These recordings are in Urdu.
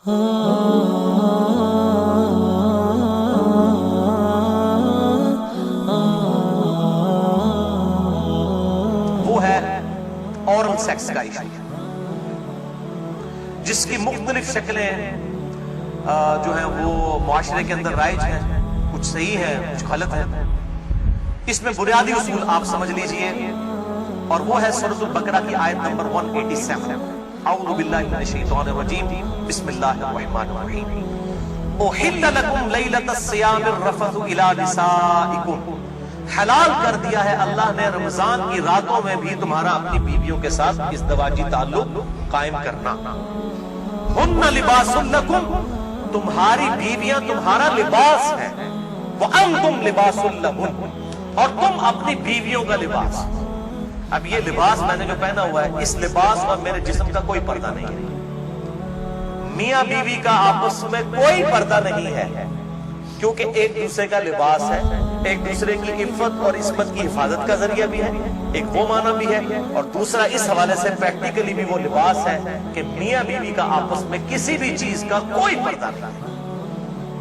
وہ ہے اورل سیکس کا ایشو، جس کی مختلف شکلیں جو ہیں وہ معاشرے کے اندر رائج ہیں، کچھ صحیح ہے کچھ غلط ہے۔ اس میں بنیادی اصول آپ سمجھ لیجئے، اور وہ ہے سورۃ البقرہ کی آیت نمبر 187۔ اعوذ باللہ من الشیطان الرجیم، بسم اللہ الرحمن الرحیم۔ احل لکم لیلۃ الصیام الرفث الی نسائکم، حلال کر دیا ہے اللہ نے رمضان کی راتوں میں بھی تمہارا اپنی بیویوں کے ساتھ ازدواجی تعلق قائم کرنا۔ ہن لباس لکم، تمہاری بیویاں تمہارا لباس ہے، وانتم لباس لہن، اور تم اپنی بیویوں کا لباس۔ اب یہ لباس میں نے جو پہنا ہوا ہے، اس لباس اور میرے جسم کا کوئی پردہ نہیں ہے، میاں بیوی کا آپس میں کوئی پردہ نہیں ہے، کیونکہ ایک دوسرے کا لباس ہے، ایک دوسرے کی عفت اور عصمت کی حفاظت کا ذریعہ بھی ہے، ایک وہ معنی بھی ہے، اور دوسرا اس حوالے سے پریکٹیکلی بھی وہ لباس ہے کہ میاں بیوی کا آپس میں کسی بھی چیز کا کوئی پردہ نہیں ہے۔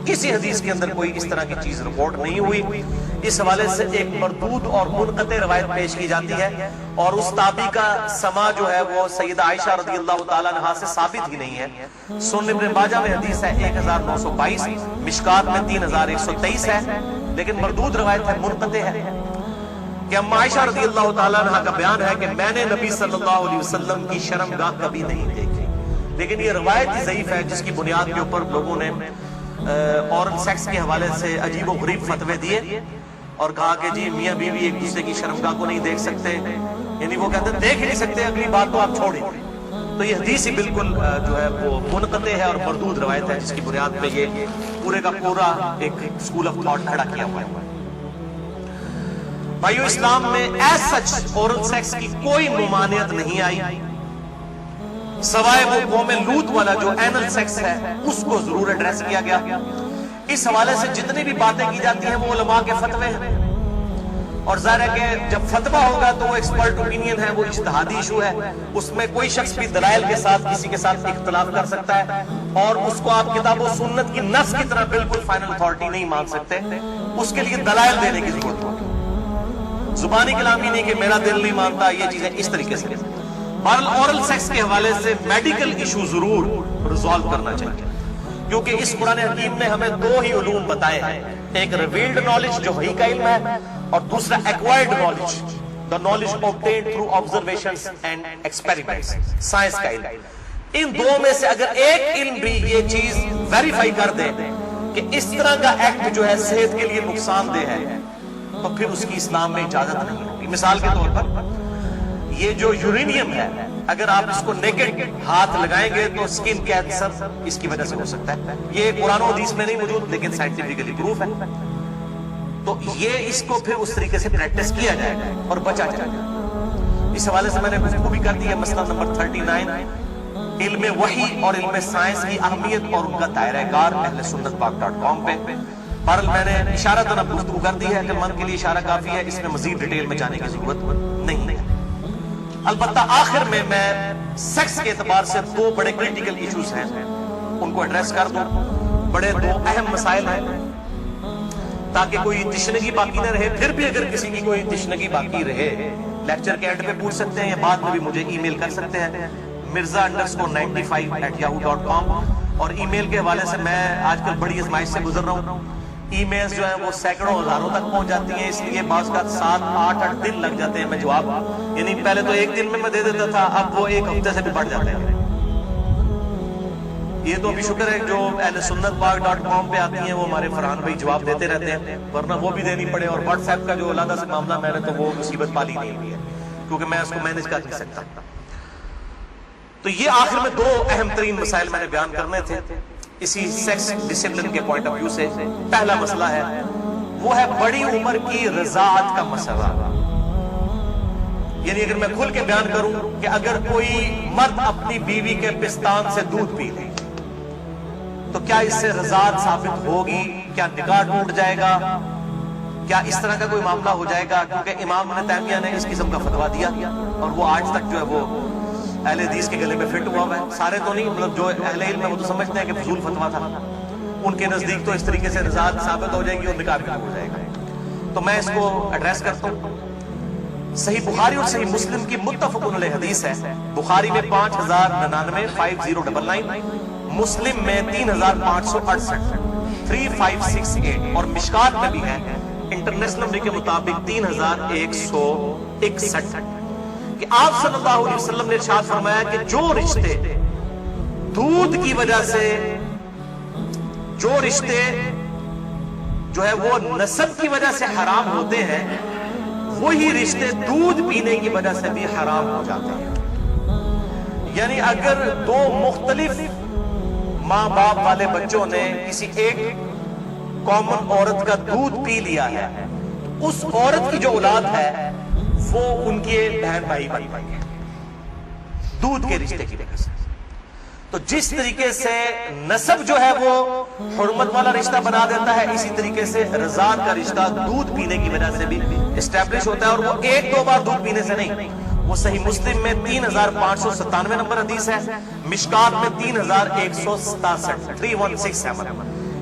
کسی حدیث کے اندر کوئی اس طرح کی چیز رپورٹ نہیں ہوئی۔ اس حوالے سے ایک مردود اور منقطع روایت پیش کی جاتی ہے، اور اس تابعی کا سما جو ہے وہ سیدہ عائشہ رضی اللہ تعالیٰ عنہا سے ثابت ہی نہیں ہے۔ سنن ابن ماجہ میں حدیث ہے 1922، مشکات میں 3123 ہے، لیکن مردود روایت ہے، منقطع ہے، کہ اما عائشہ رضی اللہ تعالیٰ عنہا کا بیان ہے کہ میں نے نبی صلی اللہ علیہ وسلم کی شرمگاہ کبھی نہیں دیکھی۔ لیکن یہ روایت ہی ضعیف ہے، جس کی بنیاد کے اوپر لوگوں نے اورل سیکس کے حوالے سے عجیب و غریب فتوے دیے، اور کہا کہ جی میاں بیوی ایک دوسرے کی شرمگاہ کو نہیں دیکھ سکتے، یعنی وہ کہتے ہیں دیکھ ہی نہیں سکتے، اگلی بات تو آپ چھوڑیں۔ تو یہ حدیث ہی بالکل جو ہے وہ منقطع ہے اور مردود روایت ہے، جس کی بنیاد پہ یہ پورے کا پورا ایک اسکول آف تھاٹ کھڑا کیا ہوا ہے۔ بھائیو، اسلام میں ایز سچ اورل سیکس کی کوئی ممانعت نہیں آئی، سوائے وہ قوم لوط والا جو اینل سیکس ہے، اس کو ضرور ایڈریس کیا گیا۔ اس حوالے سے جتنی بھی باتیں کی جاتی ہیں وہ علماء کے فتوے ہیں، اور ظاہر ہے کہ جب فتویٰ ہوگا تو وہ ایکسپرٹ اوپینین ہے، وہ اجتہادی ایشو ہے، اس میں کوئی شخص بھی دلائل کے ساتھ کسی کے ساتھ اختلاف کر سکتا ہے، اور اس کو آپ کتاب و سنت کی نص کی طرح بالکل فائنل اتھارٹی نہیں مان سکتے، اس کے لیے دلائل دینے کی ضرورت ہوگی۔ زبانی کلام ہی نہیں کہ میرا دل نہیں مانتا، یہ چیزیں اس طریقے سے۔ اورل سیکس کے حوالے سے میڈیکل ایشو ضرور ریزالو کرنا چاہیے، کیونکہ اس قرآن حکیم نے ہمیں دو ہی علوم بتائے ہیں، ایک ریویلڈ نالج جو وحی کا علم ہے، اور دوسرا acquired knowledge, the knowledge obtained through observations and experiments، science کا علم۔ ان دو میں سے اگر ایک علم بھی یہ چیز ویریفائی کر دے کہ اس طرح کا ایکٹ جو ہے صحت کے لیے نقصان دہ ہے، تو پھر اس کی اسلام میں اجازت نہیں ہوگی۔ مثال کے طور پر یہ جو یورینیم ہے، اگر آپ اس کو نیکڈ ہاتھ لگائیں گے تو سکن کینسر اس کی وجہ سے ہو سکتا ہے۔ یہ قرآن و حدیث میں نہیں موجود، لیکن سائنٹیفکلی پروف ہے۔ تو یہ اس کو پھر اس طریقے سے پریکٹس کیا جائے گا اور بچا جائے گا۔ اس حوالے سے میں نے گفتگو بھی کر دی ہے، مسئلہ نمبر 39، علم وحی اور علم سائنس کی اہمیت اور ان کا دائرہ کار، اہل سنت پاک.com پہ۔ بہرحال میں نے اشارتاً اب گفتگو کر دی ہے کہ من کے لیے اشارہ کافی ہے، اس میں مزید ڈیٹیل میں جانے کی ضرورت نہیں ہے۔ البتہ آخر میں سیکس کے اعتبار سے دو بڑے کریٹیکل ایشوز ہیں، ان کو ایڈریس کر دوں۔ بڑے دو اہم مسائل ہیں، تاکہ کوئی تشنگی باقی نہ رہے۔ پھر بھی اگر کسی کی کوئی تشنگی باقی رہے، لیکچر کے اینڈ پہ پوچھ سکتے ہیں، یا بعد میں بھی مجھے ای میل کر سکتے ہیں، mirza_95@yahoo.com۔ اور ای میل کے حوالے سے میں آج کل بڑی ازمائش سے گزر رہا ہوں، ای میلز جو ہیں وہ سینکڑوں ہزاروں تک پہنچ جاتی ہیں، اس لیے بعض کا 7-8 دن لگ جاتے ہیں میں جواب، یعنی پہلے تو ایک دن میں دے دیتا تھا، اب وہ ایک ہفتے سے بھی بڑھ جاتے ہیں۔ یہ تو بھی شکر ہے جو اہل سنت پاک.com پہ آتی ہیں، وہ ہمارے فرحان بھائی جواب دیتے رہتے ہیں، ورنہ وہ بھی دینی پڑے۔ اور واٹس ایپ کا جو علیحدہ سے معاملہ میں نے تو وہ مصیبت پالی نہیں ہوئی ہے، کیونکہ میں اس کو مینج کر نہیں سکتا۔ تو یہ آخر میں دو اہم ترین مسائل میں نے بیان کرنے تھے اسی سیکس ڈسپلن کے پوائنٹ آف ویو سے۔ پہلا مسئلہ ہے وہ ہے بڑی عمر کی رضاعت کا مسئلہ، یعنی اگر میں کھل کے بیان کروں کہ اگر کوئی مرد اپنی بیوی کے پستان سے دودھ پی لے تو کیا اس سے رضاعت ثابت ہوگی؟ کیا نکاح ٹوٹ جائے گا؟ کیا اس طرح کا کوئی معاملہ ہو جائے گا؟ کیونکہ امام ابن تیمیہ نے اس قسم کا فتویٰ دیا اور وہ آج تک جو ہے وہ اہل حدیث کے گلے میں فٹ ہوا ہے، سارے تو نہیں، مطلب جو اہل علم ہے وہ تو سمجھتے ہیں کہ فضول فتویٰ تھا، ان کے نزدیک تو اس طریقے سے رضاعت ثابت ہو جائے گی اور نکاح بھی ہو جائے گا۔ تو میں اس کو ایڈریس کرتا ہوں۔ صحیح بخاری اور صحیح مسلم کی متفق علیہ حدیث ہے، بخاری میں 5099 5099، مسلم میں 3568 3568، اور مشکات میں بھی ہے انٹرنیشنل نمبر کے مطابق 3161، کہ آپ صلی اللہ علیہ وسلم نے ارشاد فرمایا کہ جو رشتے دودھ کی وجہ سے، جو رشتے جو ہے وہ نسب کی وجہ سے حرام ہوتے ہیں، وہی رشتے دودھ پینے کی وجہ سے بھی حرام ہو جاتے ہیں۔ یعنی اگر دو مختلف ماں باپ والے بچوں نے کسی ایک کامن عورت کا دودھ پی لیا ہے، اس عورت کی جو اولاد ہے وہ ان کے بہن بھائی بن پائیں گے دودھ کے رشتے کی وجہ سے۔ تو جس طریقے سے نسب جو ہے وہ حرمت والا رشتہ بنا دیتا ہے، اسی طریقے سے رضاعت کا رشتہ دودھ پینے کی وجہ سے بھی اسٹیبلش ہوتا ہے، اور وہ ایک دو بار دودھ پینے سے نہیں۔ وہ صحیح مسلم میں 3597 نمبر حدیث ہے، مشکات میں 3167 3167،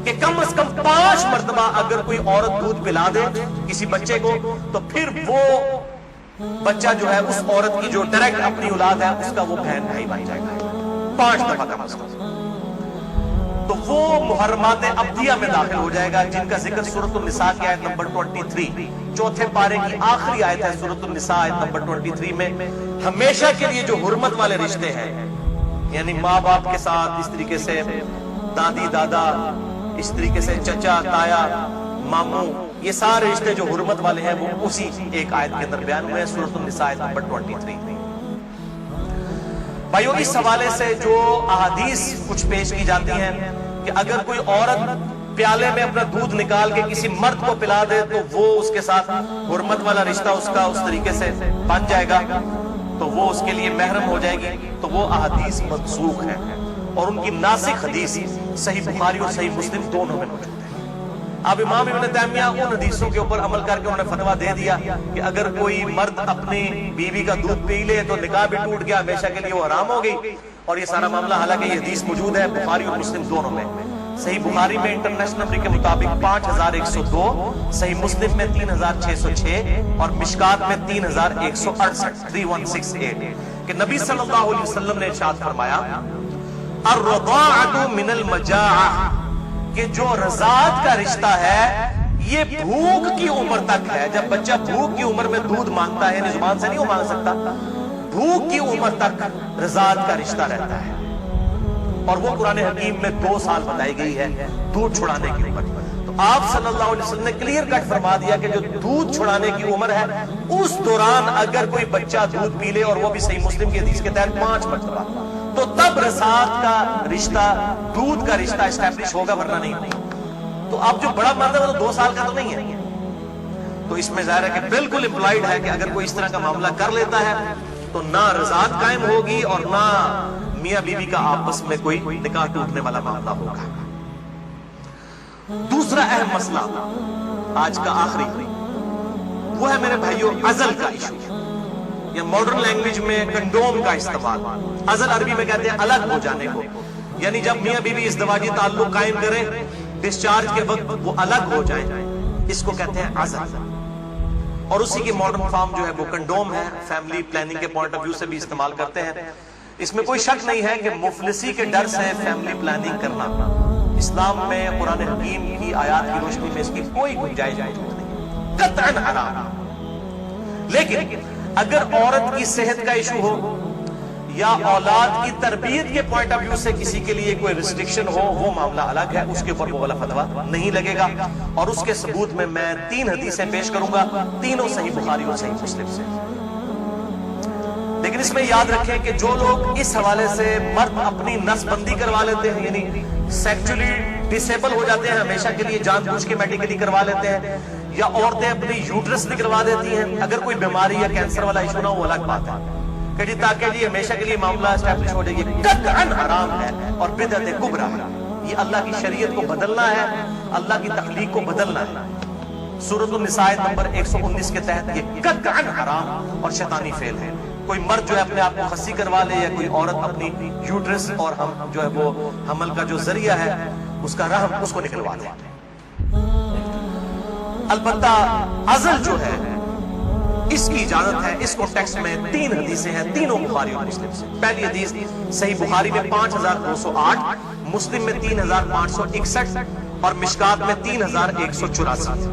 کہ کم از کم 5 مرتبہ اگر کوئی عورت دودھ پلا دے کسی بچے کو، تو پھر وہ بچہ جو ہے اس عورت کی جو ڈائریکٹ اپنی اولاد ہے اس کا وہ بہن بھائی بن جائے گا 5 دفعہ کم از کم۔ تو وہ محرمات ابدیہ میں داخل ہو جائے گا، جن کا ذکر سورۃ النساء کی آیت نمبر 23، چوتھے پارے کی آخری آیت ہے سورۃ النساء آیت نمبر 23 میں، ہمیشہ کے لیے جو حرمت والے رشتے ہیں، یعنی ماں باپ کے ساتھ اس طریقے سے دادی دادا، اس طریقے سے چچا تایا ماموں، یہ سارے رشتے جو حرمت والے ہیں وہ اسی ایک آیت کے اندر بیان ہوئے ہیں، سورۃ النساء آیت نمبر 23 میں۔ بھائیو، اس حوالے سے جو احادیث کچھ پیش کی جاتی ہیں کہ اگر کوئی عورت پیالے میں اپنا دودھ نکال کے کسی مرد کو پلا دے تو وہ اس کے ساتھ حرمت والا رشتہ اس کا اس طریقے سے بن جائے گا، تو وہ اس کے لیے محرم ہو جائے گی، تو وہ احادیث منسوخ ہیں، اور ان کی ناسخ حدیث صحیح بخاری اور صحیح مسلم دونوں میں موجود ہے۔ اب امام ابن تیمیہ ان حدیثوں کے اوپر عمل کر کے انہوں نے فتویٰ دے دیا کہ اگر کوئی مرد اپنی بیوی کا دودھ پی لے تو نکاح بھی ٹوٹ گیا، ہمیشہ کے لیے وہ حرام ہو گئی، اور یہ سارا معاملہ، حالانکہ یہ حدیث موجود ہے بخاری اور مسلم دونوں میں۔ صحیح بخاری میں انٹرنیشنل نمبر کے مطابق 5102، صحیح مسلم میں 3606، اور مشکات میں 3168 3168، کہ نبی صلی اللہ علیہ وسلم نے ارشاد فرمایا الرضاعۃ من المجاعہ، کہ جو رضاعت کا رشتہ ہے یہ بھوک کی عمر تک ہے۔ جب بچہ بھوک کی عمر میں دودھ مانگتا ہے، یعنی زبان سے نہیں وہ مانگ سکتا، بھوک کی عمر تک رضاعت کا رشتہ رہتا ہے، اور وہ قرآن حکیم میں 2 سال بتائی گئی ہے دودھ چھڑانے کی عمر۔ تو آپ صلی اللہ علیہ وسلم نے کلیئر کٹ فرما دیا کہ جو دودھ چھڑانے کی عمر ہے اس دوران اگر کوئی بچہ دودھ پی لے، اور وہ بھی صحیح مسلم کی حدیث کے تحت 5 مرتبہ، تو تب رضاعت کا رشتہ، دودھ کا رشتہ اسٹیبلش ہوگا، ورنہ نہیں ہوگا۔ تو اب جو بڑا مرد ہے وہ 2 سال کا تو نہیں ہے، تو اس میں ظاہر ہے کہ بالکل امپلائڈ ہے کہ اگر کوئی اس طرح کا معاملہ کر لیتا ہے تو نہ رضاعت قائم ہوگی اور نہ میاں بیوی کا آپس میں کوئی نکاح ٹوٹنے والا معاملہ ہوگا۔ دوسرا اہم مسئلہ آج کا آخری وہ ہے میرے بھائیوں عزل کا ایشو، یا ماڈرن لینگویج میں کنڈوم کا استعمال۔ عزل عربی میں کہتے ہیں الگ ہو جانے کو، یعنی جب میاں بیوی ازدواجی تعلق قائم کریں، ڈسچارج کے وقت وہ الگ ہو جائیں، اس کو کہتے ہیں عزل، اور اسی کی ماڈرن فارم جو ہے وہ کنڈوم ہے۔ فیملی پلاننگ کے پوائنٹ آف ویو سے بھی استعمال کرتے ہیں۔ اس میں کوئی شک نہیں ہے کہ مفلسی کے ڈر سے فیملی پلاننگ کرنا اسلام میں قرآن حکیم کی آیات کی روشنی میں اس کی کوئی گنجائش نہیں، قطعاً حرام۔ لیکن اگر عورت کی صحت کا ایشو ہو یا اولاد کی تربیت کے پوائنٹ آف ویو سے کسی کے لیے کوئی ریسٹرکشن ہو، وہ معاملہ الگ ہے، اس کے اوپر وہ والا فتویٰ نہیں لگے گا، اور اس کے ثبوت میں 3 حدیثیں پیش کروں گا، تینوں صحیح بخاری اور صحیح مسلم سے۔ لیکن اس میں یاد رکھیں کہ جو لوگ اس حوالے سے مرد اپنی نس بندی کروا لیتے ہیں، یعنی سیکچولی ڈسیبل ہو جاتے ہیں ہمیشہ کے لیے، جان بوجھ کے میڈیکلی کروا لیتے ہیں، یا عورتیں اپنی یوٹرس نکلوا دیتی ہیں، اگر کوئی بیماری یا کینسر والا ایشو نہ ہو وہ الگ بات ہے، کہ جی تاکہ جی ہمیشہ کے لیے معاملہ اسٹیبلش ہو جائے گی، قطعاً حرام ہے اور بدعت کبریٰ ہے۔ یہ اللہ کی شریعت کو بدلنا ہے، اللہ کی تخلیق کو بدلنا ہے۔ سورۃ النساء نمبر 119 کے تحت یہ قطعاً حرام اور شیطانی فعل ہے۔ کوئی مرد جو ہے اپنے آپ کو خصی کروا لے یا کوئی عورت اپنی یوٹرس اور ہم جو ہے وہ حمل کا جو ذریعہ ہے اس کا رحم اس کو نکلوا دے. البتہ عزل جو ہے اس کی اجازت ہے. اس کانٹیکسٹ میں 3 حدیثیں ہیں, تینوں بخاری اور مسلم سے. پہلی حدیث صحیح بخاری میں 5208, مسلم میں 3561 اور مشکات میں 3184,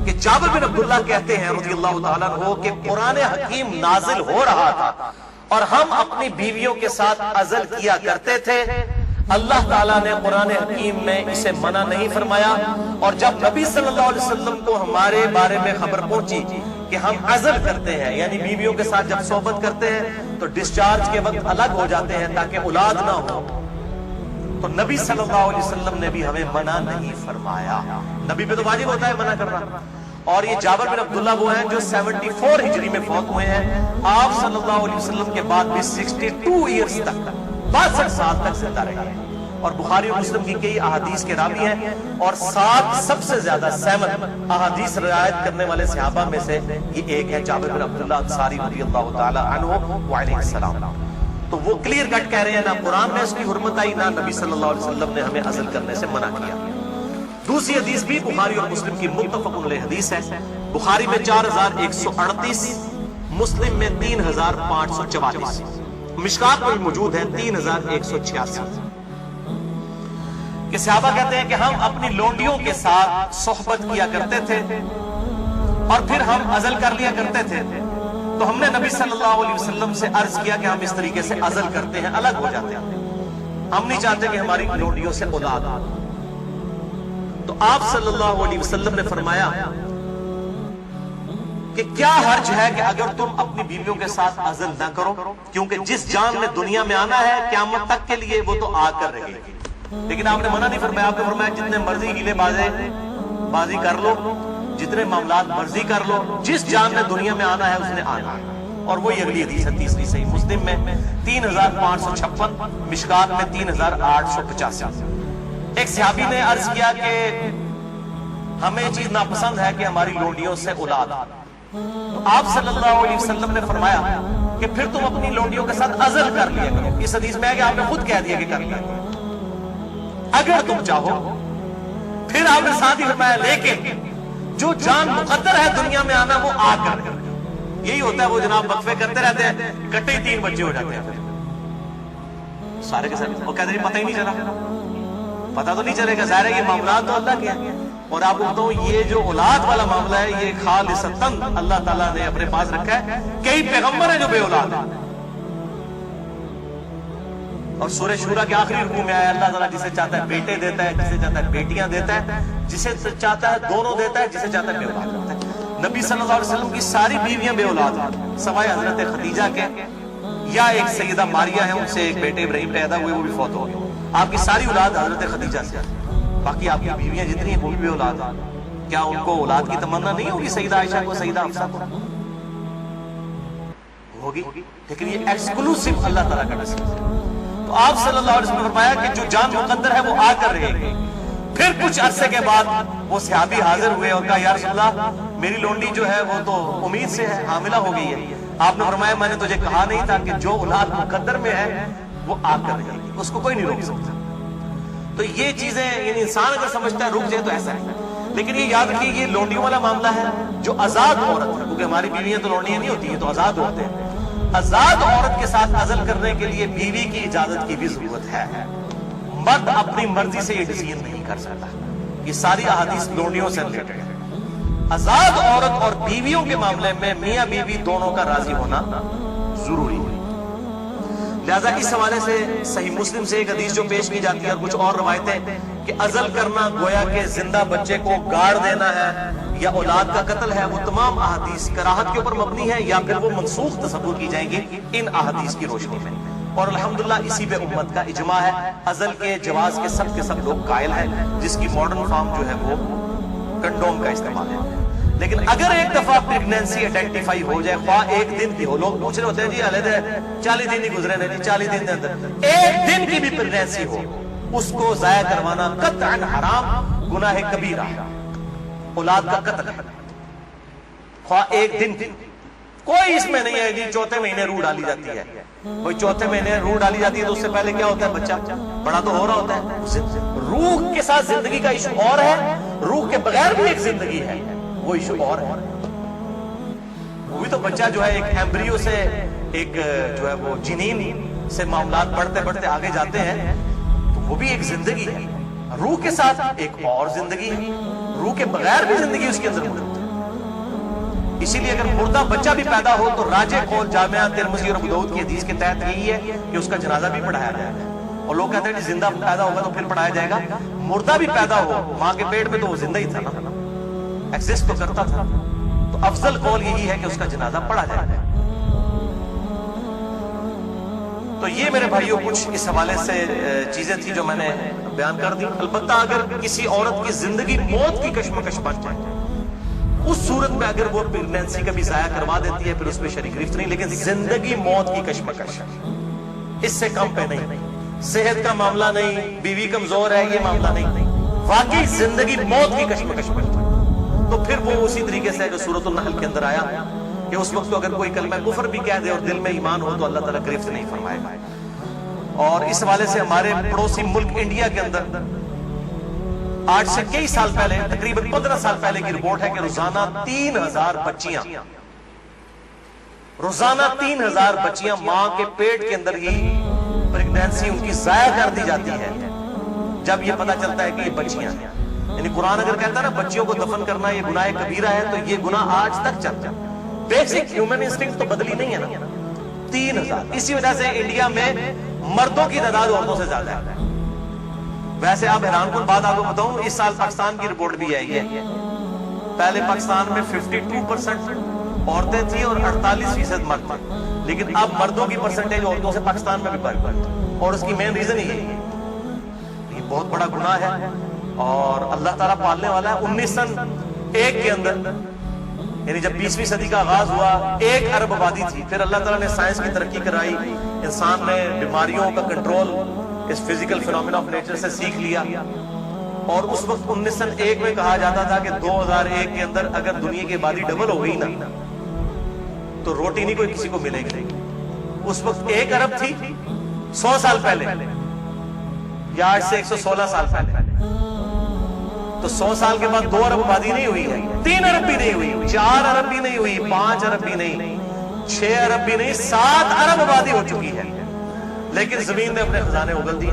کہ جابر بن عبداللہ کہتے ہیں رضی اللہ تعالیٰ عنہ کہ قرآن حکیم نازل ہو رہا تھا اور ہم اپنی بیویوں کے ساتھ عزل کیا کرتے تھے. اللہ تعالیٰ نے قرآن حکیم میں اسے منع نہیں فرمایا, اور جب نبی صلی اللہ علیہ وسلم کو ہمارے بارے میں خبر پہنچی کہ ہم عزل کرتے ہیں, یعنی بیویوں کے ساتھ جب صحبت کرتے ہیں تو ڈسچارج کے وقت الگ ہو جاتے ہیں تاکہ اولاد نہ ہو, تو نبی صلی اللہ علیہ وسلم نے بھی ہمیں منع نہیں فرمایا. نبی پہ تو واجب ہوتا ہے منع کرنا. اور یہ جابر بن عبداللہ وہ ہیں جو 74 ہجری میں فوت ہوئے ہیں. آپ صلی اللہ علیہ وسلم کے بعد بھی 62 ایئرز تک, 62 سال تک زندہ رہے ہیں, اور بخاری اور مسلم کی کئی احادیث کے راوی ہیں, اور 7 سب سے زیادہ 7 احادیث روایت کرنے والے صحابہ میں سے یہ ایک ہے جابر بن عبداللہ انصاری رضی اللہ تعالی عنہ وعلیہ السلام. تو وہ کلیئر کٹ کہہ رہے ہیں, نہ قرآن میں اس کی حرمت آئی, نہ نبی صلی اللہ علیہ وسلم نے ہمیں عزل کرنے سے منع کیا. دوسری حدیث بھی بخاری اور مسلم کی متفق علیہ حدیث ہے. بخاری میں 4138, مسلم میں 3544, مشکات میں موجود ہے 3186, کہ صحابہ کہتے ہیں کہ ہم اپنی لونڈیوں کے ساتھ صحبت کیا کرتے تھے اور پھر ہم عزل کر لیا کرتے تھے. تو ہم نے نبی صلی اللہ علیہ وسلم سے عرض کیا کہ ہم اس طریقے سے عزل کرتے ہیں, الگ ہو جاتے ہیں, ہم نہیں چاہتے کہ ہماری لونڈیوں سے اولاد ہو. تو آپ صلی اللہ علیہ وسلم نے فرمایا کہ کیا حرج ہے کہ اگر تم اپنی بیویوں کے ساتھ عزل نہ کرو, کیونکہ جس جان نے دنیا میں آنا ہے قیامت تک کے لیے وہ تو آ کر رہے گی. لیکن آپ نے منع نہیں فرمایا. آپ نے فرمایا جتنے مرضی گیلے بازی کر لو, جتنے معاملات مرضی کر لو, جس جان نے دنیا میں آنا ہے اس نے آنا ہے. اور وہی اگلی حدیث ہے تیسری صحیح مسلم میں 3556, مشکات میں 3885. ایک صحابی نے عرض کیا کہ ہمیں یہ چیز ناپسند ہے کہ ہماری لونڈیوں سے اولاد. تو آپ صلی اللہ علیہ وسلم نے فرمایا کہ پھر تم اپنی لونڈیوں کے ساتھ عزل کر لیا کرو. اس حدیث میں ہے کہ آپ نے خود کہہ دیا کہ کر لیا کرو اگر تم چاہو. پھر آپ نے ساتھ ہی فرمایا لیکن جو جان مقدر ہے دنیا میں آنا وہ آ کر. یہی ہوتا ہے وہ جناب وقفے کرتے رہتے ہیں, کٹے ہی 3 بچے ہو جاتے ہیں سارے کے ساتھ. وہ کہتے ہیں پتہ ہی نہیں چلا, پتہ تو نہیں چلے گا. ظاہر ہے یہ معاملات تو اللہ کے ہیں, اور آپ کو بتاؤں یہ جو اولاد والا معاملہ ہے یہ خالصتاً اللہ تعالیٰ نے اپنے پاس رکھا ہے. کئی پیغمبر ہیں جو بے اولاد ہیں, اور سورہ شورا کے آخری رکوع میں آیا اللہ تعالیٰ جسے چاہتا ہے بیٹے دیتا ہے, جسے چاہتا ہے بیٹیاں دیتا ہے, جسے چاہتا ہے دونوں دیتا ہے, جسے چاہتا ہے بے اولاد دیتا ہے. نبی صلی اللہ علیہ وسلم کی ساری بیویاں بے اولاد ہیں سوائے حضرت خدیجہ کے, یا ایک سیدہ ماریہ ہے, ان سے ایک بیٹے ابراہیم پیدا ہوئے وہ بھی فوت ہو گئے. آپ کی ساری اولاد حضرت خدیجہ سے, باقی آپ کی بیویاں جتنی ہیں وہ بھی بے اولاد ہیں. کیا ان کو اولاد کی تمنا نہیں ہوگی سیدہ عائشہ کو, سیدہ حفصہ کو ہوگی, لیکن یہ ایکسکلوسیو اللہ تعالیٰ کا نصیب ہے. تو آپ صلی اللہ علیہ وسلم نے فرمایا کہ جو جان مقدر ہے وہ آ کر رہے گی. پھر کچھ عرصے کے بعد وہ صحابی حاضر ہوئے اور کہا یا رسول اللہ میری لونڈی جو ہے وہ تو امید سے ہے, حاملہ ہو گئی ہے. آپ نے فرمایا میں نے تجھے کہا نہیں تھا کہ جو اولاد مقدر میں ہے وہ آ کر رہے گی, اس کو کوئی نہیں روک سکتا. تو یہ چیزیں یعنی انسان اگر سمجھتا ہے رک جائے تو ایسا ہے. لیکن یہ یاد رکھیے یہ لونڈیوں والا معاملہ ہے جو آزاد عورت ہے, کیونکہ ہماری بیویاں تو لونڈیاں نہیں ہوتی ہیں, تو آزاد ہوتے ہیں. آزاد عورت کے ساتھ عزل کرنے کے لیے بیوی کی اجازت کی بھی ضرورت ہے. مرد اپنی مرضی سے یہ ڈیسیژن نہیں کر سکتا. یہ ساری احادیث لونڈیوں سے ریلیٹڈ ہے. آزاد عورت اور بیویوں کے معاملے میں میاں بیوی دونوں کا راضی ہونا ضروری ہے. لہذا اس حوالے سے صحیح مسلم سے ایک حدیث جو پیش کی جاتی ہے اور کچھ اور روایتیں کہ عزل کرنا گویا کہ زندہ بچے کو گاڑ دینا ہے یا اولاد کا قتل ہے, وہ تمام احادیث کراہت کے اوپر مبنی ہے یا پھر وہ منسوخ تصور کی جائیں گی ان احادیث کی روشنی میں. اور الحمدللہ اسی پہ امت کا اجماع ہے. عزل کے جواز کے سب لوگ قائل ہیں, جس کی ماڈرن فارم جو ہے وہ کنڈوم کا استعمال ہے. لیکن اگر ایک دفعہ پریگنینسی آئیڈینٹیفائی ہو جائے, خواہ ایک دن کی ہو, لوگ پوچھ رہے ہوتے ہیں جی علیحدہ 40 دن ہی گزرے نہیں, 40 دن کے اندر ایک دن کی بھی پریگنینسی ہو, اس کو ضائع کروانا قطعاً حرام گناہ کبیرہ ہے. اولاد کا قتل ہے, خواہ ایک دن کی, کوئی اس میں نہیں ہے جی چوتھے مہینے روح ڈالی جاتی ہے. کوئی چوتھے مہینے روح ڈالی جاتی ہے تو اس سے پہلے کیا ہوتا ہے؟ بچہ بڑا تو ہو رہا ہوتا ہے. روح کے ساتھ زندگی کا ایشو اور ہے, روح کے بغیر بھی ایک زندگی ہے, وہ ایشو اور ہے. وہ بھی تو بچہ جو ہے ایک ایمبریو سے ایک جو ہے وہ جنین سے معاملات بڑھتے بڑھتے آگے جاتے ہیں, تو وہ بھی ایک زندگی ہے. روح کے ساتھ ایک اور زندگی ہے, روح کے بغیر بھی زندگی اس کے اندر موجود ہے. اسی لیے اگر مردہ بچہ بھی پیدا ہو تو راجح قول جامعہ ترمذی اور ابو داؤد کی حدیث کے تحت یہی ہے کہ اس کا جنازہ بھی پڑھایا جائے گا. اور لوگ کہتے ہیں کہ زندہ پیدا ہوگا تو پھر پڑھایا جائے گا. مردہ بھی پیدا ہو ماں کے پیٹ میں تو وہ زندہ ہی تھا نا, ایگزسٹ تو کرتا تھا. تو افضل قول یہی ہے کہ اس کا جنازہ پڑھا جائے گا. تو یہ میرے بھائیوں کچھ اس حوالے سے چیزیں تھی جو میں نے بیان کر دی. البتہ اگر کسی عورت کی زندگی موت کی کشمکش بن جائے, اس صورت میں اگر وہ پریگنینسی کا بھی ضائع کروا دیتی ہے پھر اس پہ شرع گرفت نہیں, لیکن زندگی موت کی کشمکش اس سے کم پہ نہیں. صحت کا معاملہ نہیں, بیوی کمزور ہے, یہ معاملہ نہیں, واقعی زندگی موت کی کشمکش بن جائے تو پھر وہ اسی طریقے سے جو سورۃ النحل کے اندر آیا کہ اس وقت اگر کوئی کلمہ کفر بھی کہہ دے اور دل میں ایمان ہو تو اللہ تعالیٰ گرفت نہیں فرمائے گا. اور اس حوالے سے ہمارے پڑوسی ملک انڈیا کے اندر آج سے کئی سال پہلے, تقریباً 15 سال پہلے کی رپورٹ ہے کہ روزانہ 3000 بچیاں ماں کے پیٹ کے اندر ہی پریگنینسی ان کی ضائع کر دی جاتی ہے جب یہ پتا چلتا ہے کہ یہ بچیاں ہیں. یعنی قرآن اگر کہتا ہے نا بچیوں کو دفن کرنا یہ گناہ کبیرہ ہے, تو یہ گناہ آج تک چلتا ہے. بیسک ہیومن انسٹنکٹ تو بدلی نہیں ہے نا. 3000. اسی وجہ سے انڈیا میں مردوں کی تعداد عورتوں سے زیادہ ہے. ویسے آپ حیران کن بات آپ کو بتاؤں, اس سال پاکستان کی رپورٹ بھی آئی ہے. پہلے پاکستان میں 52% عورتیں تھیں اور 48% مرد تھے, لیکن اب مردوں کی پرسنٹیج عورتوں سے پاکستان میں بھی بڑھ گئی. اور اس کی مین ریزن یہ ہے, یہ بہت بڑا گناہ ہے اور اللہ تعالیٰ پالنے والا ہے. 1901 کے اندر, یعنی جب 20ویں صدی کا آغاز ہوا, 1 ارب آبادی تھی. پھر اللہ تعالیٰ نے سائنس کی ترقی کرائی, انسان نے بیماریوں کا کنٹرول اس فزیکل فینومینا آف نیچر سے سیکھ لیا. اور اس وقت 1901 میں کہا جاتا تھا کہ 2001 کے اندر اگر دنیا کی آبادی ڈبل ہو گئی نا تو روٹی نہیں کوئی کسی کو ملے گی. اس وقت 1 ارب تھی 100 سال پہلے, یا آج سے 116 سال پہلے. تو 100 سال کے بعد 2 ارب آبادی نہیں ہوئی ہے, 3 ارب بھی نہیں ہوئی, 4 ارب بھی نہیں ہوئی, 5 ارب بھی نہیں, 6 ارب بھی نہیں, 7 ارب آبادی ہو چکی ہے. لیکن زمین نے اپنے خزانے اگل دیے.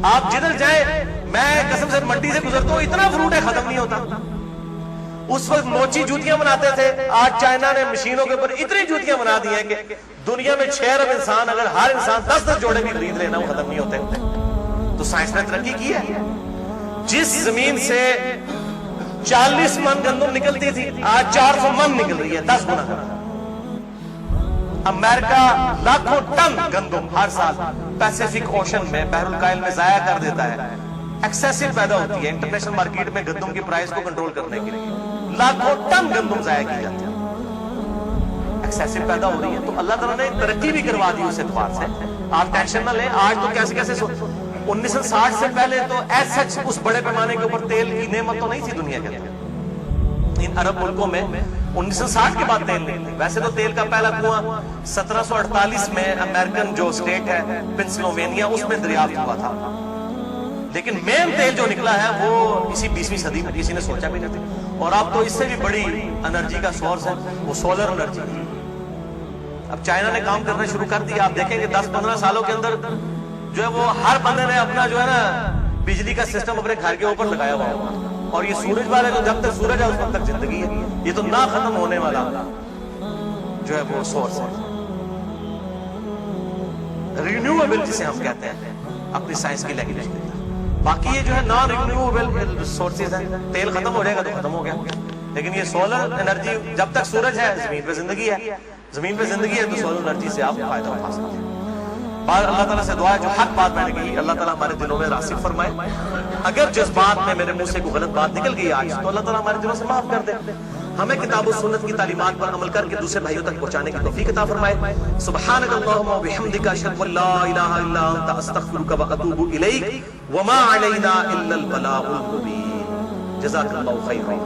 آپ جدھر جائیں, میں قسم سے منڈی سے گزرتا ہوں, اتنا فروٹ ہے ختم نہیں ہوتا. اس وقت موچی جوتیاں بناتے تھے, آج چائنا نے مشینوں کے اوپر اتنی جوتیاں بنا دی ہیں کہ دنیا میں 6 ارب انسان, اگر ہر انسان 10 جوڑے بھی خرید لینا وہ ختم نہیں ہوتے. تو سائنس نے ترقی کی ہے. جس زمین سے 40 من گندم نکلتی تھی آج 400 من نکل رہی ہے, 10 گنا. امریکہ لاکھوں ٹن گندم ہر سال پیسیفک اوشن میں, بحر الکاہل میں ضائع کر دیتا ہے. ایکسیسو پیدا ہوتی ہے انٹرنیشنل مارکیٹ میں گندم کی پرائس کو کنٹرول کرنے کے لیے. لاکھوں ٹن گندم ضائع کی جاتی ہے, ایکسیسو پیدا ہو رہی ہے. تو اللہ تعالیٰ نے ترقی بھی کروا دی اس اعتبار سے. آپ ٹینشن نہ لیں. آج تو کیسے 1960 سے پہلے تو ایسا اس بڑے پیمانے کے اوپر تیل کی نعمت تو نہیں تھی دنیا کے اندر. ان عرب ملکوں میں 1960 کے بعد تیل نہیں تھی. ویسے تو تیل کا پہلا کنواں 1748 میں امریکن جو اسٹیٹ ہے پنسلوینیا, اس میں دریافت ہوا تھا. لیکن مین تیل جو نکلا ہے وہ اسی 20ویں صدی میں, کسی نے سوچا بھی نہیں تھا. اور اب تو اس سے بھی بڑی انرجی کا سورس ہے وہ سولر انرجی. اب چائنا نے کام کرنا شروع کر دیا. آپ دیکھیں کہ 10-15 سالوں کے اندر جو ہے وہ ہر بندے نے اپنا جو ہے نا بجلی کا سسٹم اپنے گھر کے اوپر لگایا ہوا ہوگا. اور یہ سورج والے جو جب تک سورج ہے اس وقت تک زندگی ہے. یہ تو نہ ختم ہونے والا جو ہے وہ سورس ہے, رینیویبل جسے ہم کہتے ہیں اپنی سائنس کی لینگویج میں. باقی یہ جو ہے نان رینیویبل سورسز ہیں. تیل ختم ہو جائے گا تو ختم ہو گیا, لیکن یہ سولر انرجی جب تک سورج ہے زمین پہ زندگی ہے. زمین پہ زندگی ہے تو سولر انرجی سے آپ فائدہ اٹھا سکتے ہیں. اللہ تعالیٰ سے دعا ہے جو حق بات میں نے کہی اللہ تعالیٰ ہمارے دلوں میں راسخ فرمائے. اگر جذبات میں میرے منہ سے کوئی غلط بات نکل گئی آج تو اللہ تعالیٰ ہمارے دلوں سے معاف کر دے. ہمیں کتاب و سنت کی تعلیمات پر عمل کر کے دوسرے بھائیوں تک پہنچانے کی توفیق عطا فرمائے. سبحانک اللہم و بحمدک اشہد ان لا الہ الا انت استغفرک و اتوب الیک وما علینا الا البلاغ المبین. جزاک اللہ خیرا.